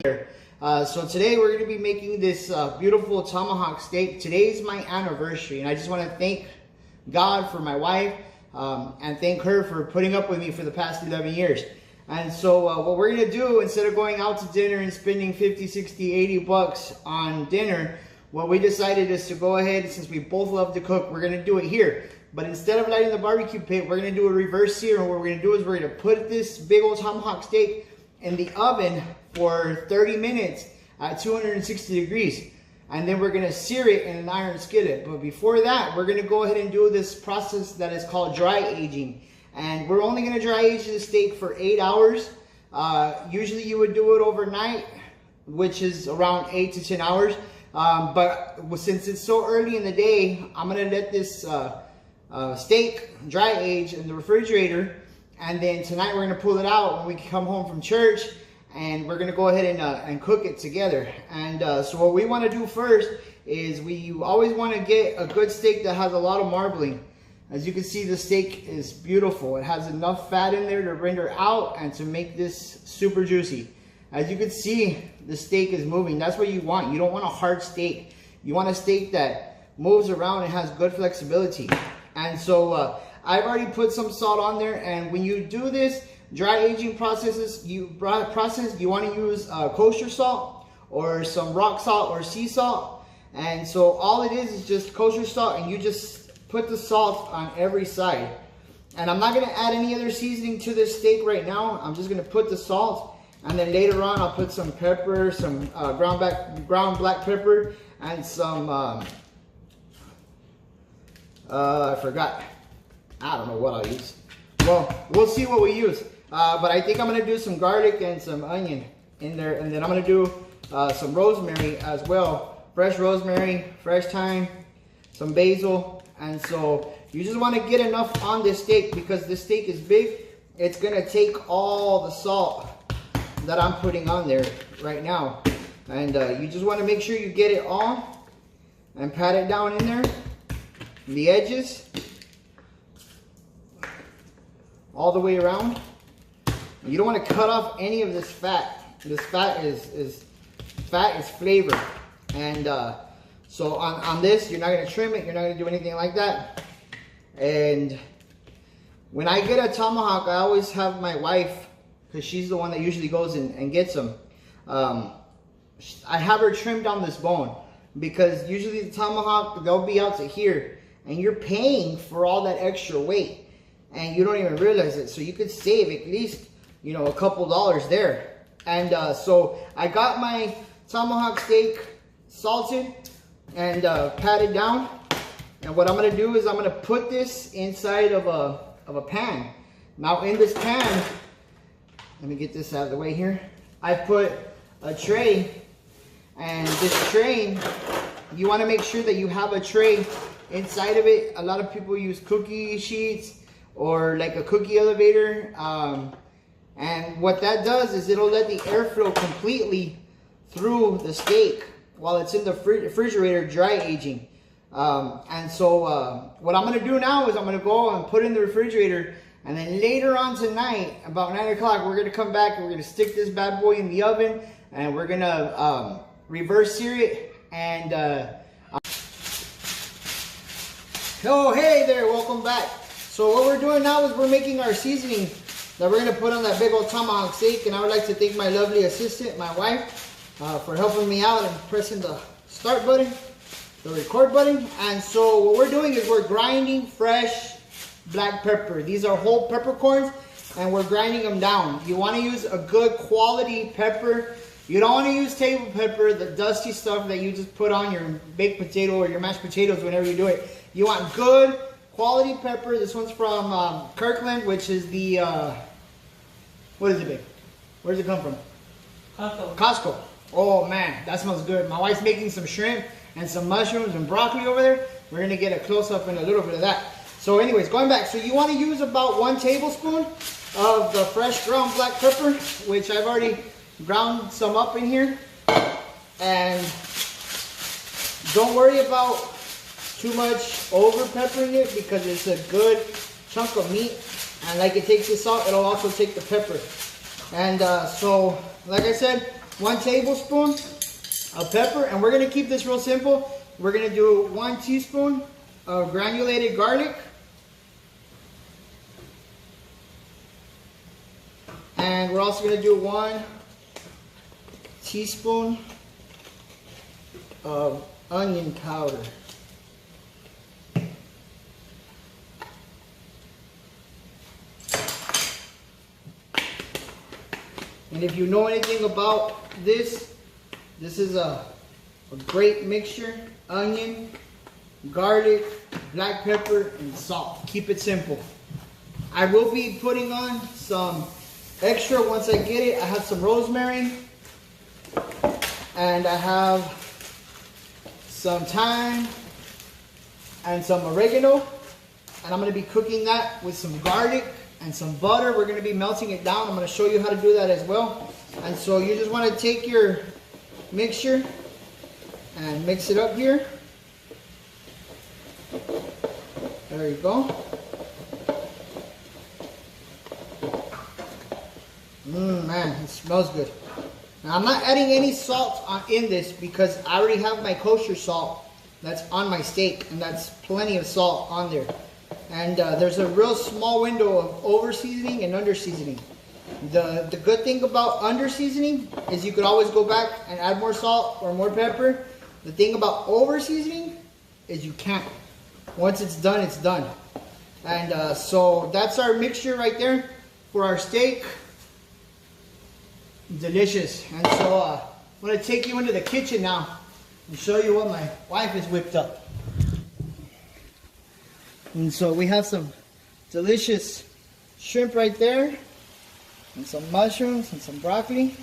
So today we're going to be making this beautiful tomahawk steak. Today's my anniversary, and I just want to thank God for my wife and thank her for putting up with me for the past 11 years. And so what we're going to do, instead of going out to dinner and spending 50, 60, 80 bucks on dinner, what we decided is to go ahead, since we both love to cook, we're going to do it here. But instead of lighting the barbecue pit, we're going to do a reverse sear. And what we're going to do is we're going to put this big old tomahawk steak in the oven for 30 minutes at 260 degrees. And then we're going to sear it in an iron skillet. But before that, we're going to go ahead and do this process that is called dry aging. And we're only going to dry age the steak for 8 hours. Usually you would do it overnight, which is around 8 to 10 hours. But since it's so early in the day, I'm going to let this steak dry age in the refrigerator. And then tonight we're going to pull it out when we come home from church. And we're going to go ahead and cook it together. And so what we want to do first is we always want to get a good steak that has a lot of marbling. As you can see, the steak is beautiful. It has enough fat in there to render out and to make this super juicy. As you can see, the steak is moving. That's what you want. You don't want a hard steak. You want a steak that moves around and has good flexibility. And so I've already put some salt on there. And when you do this dry aging process, you want to use kosher salt or some rock salt or sea salt. And so all it is just kosher salt, and you just put the salt on every side. And I'm not going to add any other seasoning to this steak right now. I'm just going to put the salt, and then later on I'll put some pepper, some ground black pepper, and some I forgot. I don't know what I'll use. Well, we'll see what we use. But I think I'm going to do some garlic and some onion in there, and then I'm going to do some rosemary as well. Fresh rosemary, fresh thyme, some basil. And so you just want to get enough on this steak, because this steak is big. It's going to take all the salt that I'm putting on there right now. And you just want to make sure you get it all and pat it down in there, the edges, all the way around. You don't want to cut off any of this fat. This fat is flavor. And so on this, you're not going to trim it. You're not going to do anything like that. And when I get a tomahawk, I always have my wife, because she's the one that usually goes and gets them. I have her trim down this bone, because usually the tomahawk, they'll be out to here, and you're paying for all that extra weight, and you don't even realize it. So you could save at least, you know, a couple dollars there. And so I got my tomahawk steak salted and patted down. And what I'm going to do is I'm going to put this inside of a pan. Now in this pan, let me get this out of the way here. I put a tray, and this tray, you want to make sure that you have a tray inside of it. A lot of people use cookie sheets or like a cookie elevator. And what that does is it'll let the airflow completely through the steak while it's in the refrigerator dry aging. And so what I'm going to do now is I'm going to go and put it in the refrigerator, and then later on tonight, about 9 o'clock, we're going to come back and we're going to stick this bad boy in the oven, and we're going to reverse sear it. And oh, hey there, welcome back. So what we're doing now is we're making our seasoning that we're going to put on that big old tomahawk steak. And I would like to thank my lovely assistant, my wife, for helping me out and pressing the start button, the record button. And so what we're doing is we're grinding fresh black pepper. These are whole peppercorns, and we're grinding them down. You want to use a good quality pepper. You don't want to use table pepper, the dusty stuff that you just put on your baked potato or your mashed potatoes whenever you do it. You want good quality pepper. This one's from Kirkland, which is the, what is it, babe? Where does it come from? Costco. Costco. Oh man, that smells good. My wife's making some shrimp and some mushrooms and broccoli over there. We're gonna get a close up and a little bit of that. So anyways, going back, so you want to use about 1 tablespoon of the fresh ground black pepper, which I've already ground some up in here. And don't worry about too much over peppering it, because it's a good chunk of meat, and like it takes the salt, it'll also take the pepper. And so like I said, 1 tablespoon of pepper, and we're gonna keep this real simple. We're gonna do 1 teaspoon of granulated garlic. And we're also gonna do 1 teaspoon of onion powder. And if you know anything about this, this is a great mixture. Onion, garlic, black pepper, and salt. Keep it simple. I will be putting on some extra once I get it. I have some rosemary, and I have some thyme and some oregano, and I'm going to be cooking that with some garlic and some butter. We're going to be melting it down. I'm going to show you how to do that as well. And so you just want to take your mixture and mix it up here. There you go. Man, it smells good. Now I'm not adding any salt in this because I already have my kosher salt that's on my steak, and that's plenty of salt on there. And there's a real small window of over seasoning and under seasoning. The good thing about under seasoning is you could always go back and add more salt or more pepper. The thing about over seasoning is you can't. Once it's done, it's done. And so that's our mixture right there for our steak. Delicious. And so I'm going to take you into the kitchen now and show you what my wife has whipped up. And so we have some delicious shrimp right there, and some mushrooms and some broccoli.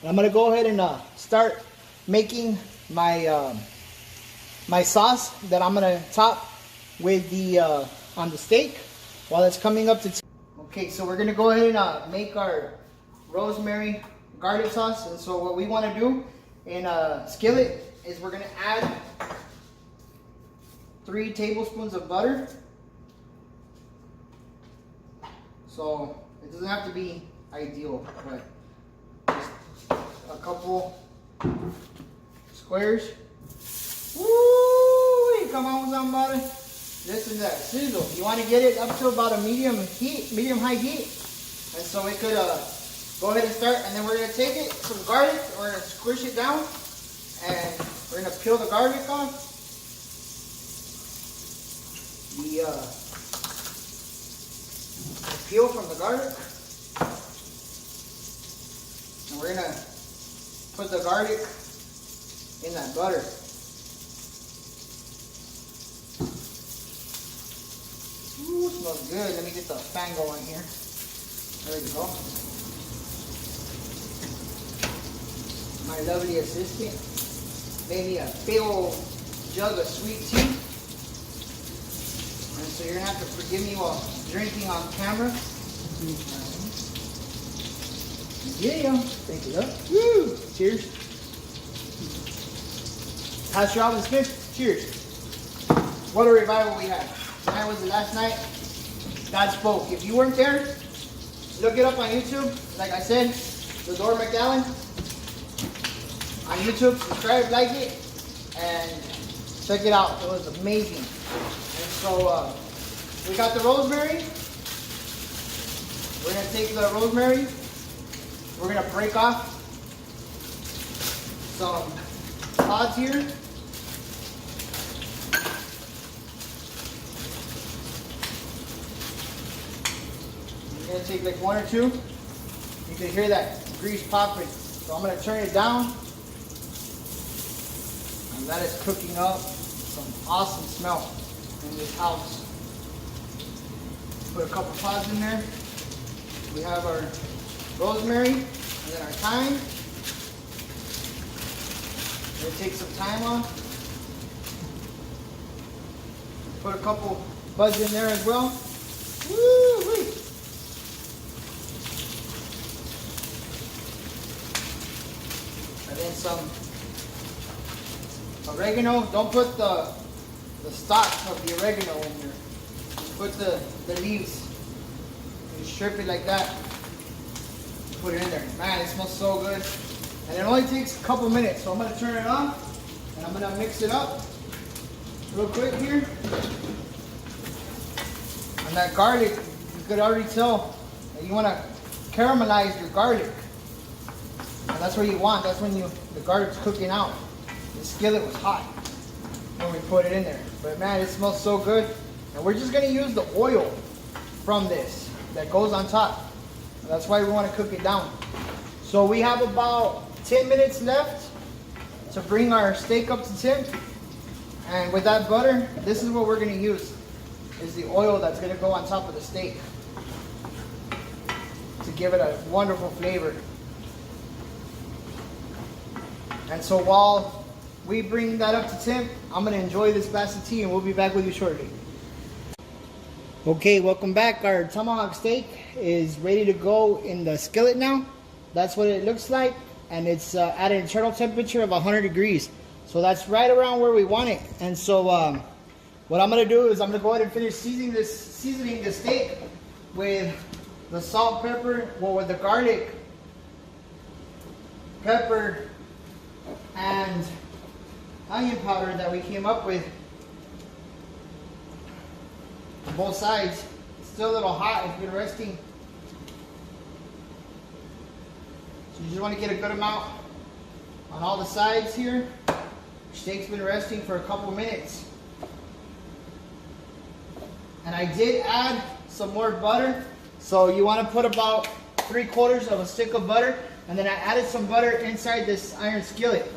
And I'm going to go ahead and start making my my sauce that I'm going to top with the on the steak while it's coming up to. Okay, so we're going to go ahead and make our rosemary garlic sauce. And so what we want to do in a skillet is we're going to add 3 tablespoons of butter. So it doesn't have to be ideal, but just a couple squares. Woo! Come on, somebody. This is that sizzle. You want to get it up to about a medium high heat. And so we could go ahead and start, and then we're going to take it, some garlic, we're going to squish it down, and we're going to peel the garlic off. The peel from the garlic. And we're going to put the garlic in that butter. Ooh, smells good. Let me get the fan going here. There you go. My lovely assistant made me a big old jug of sweet tea. And so you're going to have to forgive me while drinking on camera. Yeah, take it up. Woo! Cheers. Pastor Alvin Smith, cheers. What a revival we had. Tonight was the last night God spoke. If you weren't there, look it up on YouTube. Like I said, Lador McAllen on YouTube. Subscribe, like it, and check it out. It was amazing. And so we got the rosemary. We're going to take the rosemary. We're going to break off some pods here. We're going to take like 1 or 2. You can hear that grease popping. So I'm going to turn it down. And that is cooking up. Some awesome smell in this house. Put a couple pods in there. We have our rosemary and then our thyme. We're going to take some thyme on. Put a couple buds in there as well. Woo-wee. And then some oregano. Don't put the stalk of the oregano in here. Just put the leaves. You strip it like that. Put it in there. Man, it smells so good. And it only takes a couple minutes. So I'm gonna turn it on and I'm gonna mix it up real quick here. And that garlic, you could already tell that you wanna caramelize your garlic. And that's what you want. That's when the garlic's cooking out. The skillet was hot when we put it in there. But man, it smells so good. And we're just gonna use the oil from this that goes on top. And that's why we wanna cook it down. So we have about 10 minutes left to bring our steak up to temp. And with that butter, this is what we're gonna use, is the oil that's gonna go on top of the steak to give it a wonderful flavor. And so while we bring that up to temp, I'm gonna enjoy this glass of tea and we'll be back with you shortly. Okay, welcome back. Our tomahawk steak is ready to go in the skillet now. That's what it looks like. And it's at an internal temperature of 100 degrees. So that's right around where we want it. And so what I'm gonna do is I'm gonna go ahead and finish seasoning the steak with the salt, pepper, well, with the garlic, pepper, and onion powder that we came up with on both sides. It's still a little hot. It's been resting. So you just want to get a good amount on all the sides here. Your steak's been resting for a couple minutes. And I did add some more butter. So you want to put about 3/4 of a stick of butter. And then I added some butter inside this iron skillet.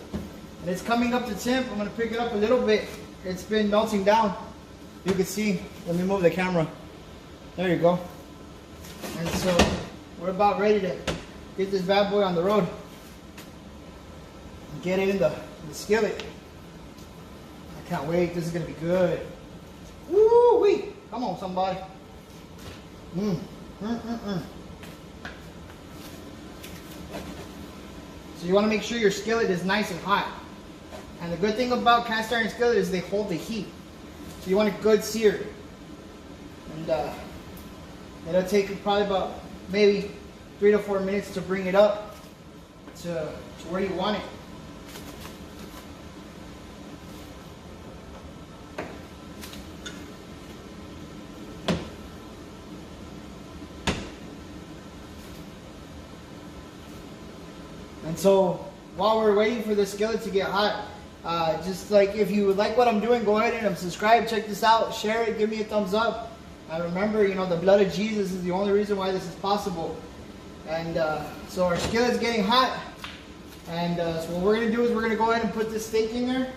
And it's coming up to temp. I'm going to pick it up a little bit. It's been melting down. You can see. Let me move the camera. There you go. And so we're about ready to get this bad boy on the road. Get it in the skillet. I can't wait. This is going to be good. Woo-wee. Come on, somebody. So you want to make sure your skillet is nice and hot. And the good thing about cast iron skillet is they hold the heat. So you want a good sear. And it'll take probably about maybe 3 to 4 minutes to bring it up to where you want it. And so while we're waiting for the skillet to get hot, just like if you like what I'm doing, go ahead and subscribe, check this out, share it, give me a thumbs up. And remember, you know, the blood of Jesus is the only reason why this is possible. And so our skillet's getting hot. And so what we're going to do is we're going to go ahead and put this steak in there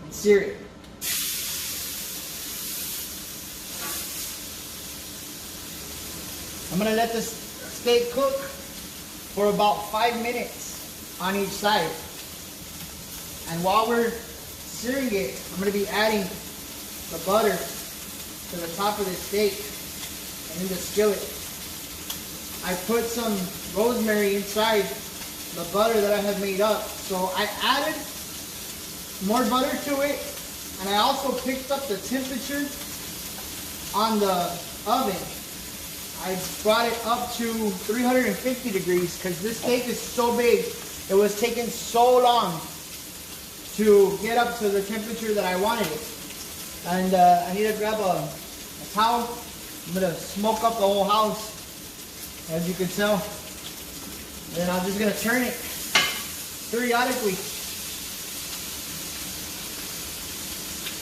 and sear it. I'm going to let this steak cook for about 5 minutes on each side. And while we're searing it, I'm going to be adding the butter to the top of the steak and in the skillet. I put some rosemary inside the butter that I have made up. So I added more butter to it, and I also picked up the temperature on the oven. I brought it up to 350 degrees because this steak is so big. It was taking so long to get up to the temperature that I wanted it. And I need to grab a towel. I'm going to smoke up the whole house, as you can tell. And then I'm just going to turn it periodically.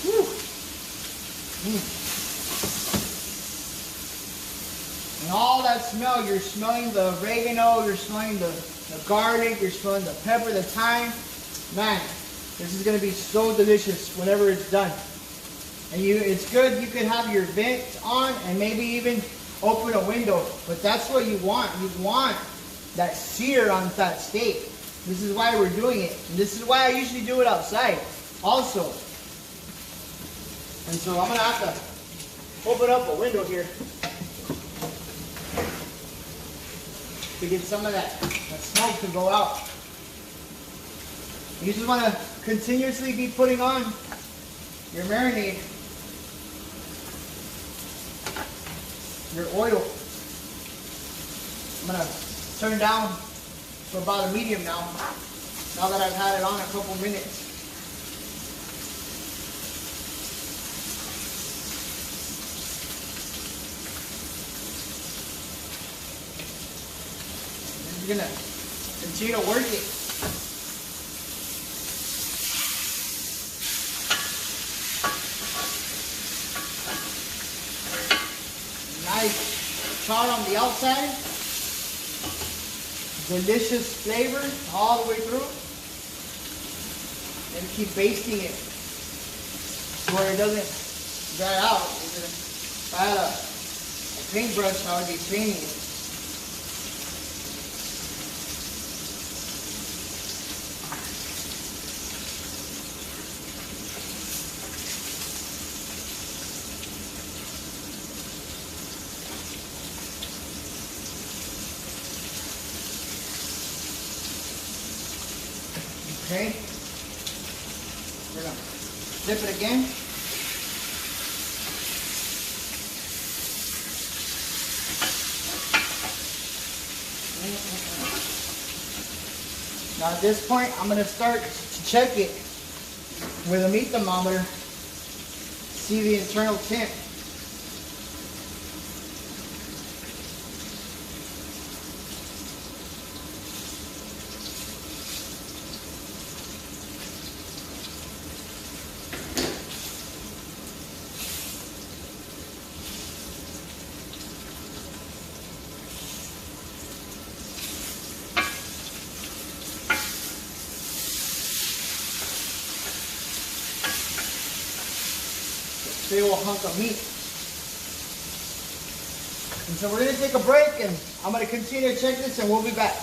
Woo. And all that smell, you're smelling the oregano, you're smelling the garlic, you're smelling the pepper, the thyme. Man, this is going to be so delicious whenever it's done. And it's good, you could have your vent on and maybe even open a window. But that's what you want. You want that sear on that steak. This is why we're doing it. And this is why I usually do it outside also. And so I'm going to have to open up a window here to get some of that smoke to go out. You just want to continuously be putting on your marinade, your oil. I'm going to turn down to about a medium now that I've had it on a couple minutes. And you're gonna continue to work it. Nice char on the outside. Delicious flavor all the way through. And keep basting it to where it doesn't dry out. If I had a paintbrush, I would be painting it. Okay, we're gonna flip it again. Now at this point, I'm gonna start to check it with a meat thermometer, see the internal temp. Big old hunk of meat. And so we're going to take a break and I'm going to continue to check this and we'll be back.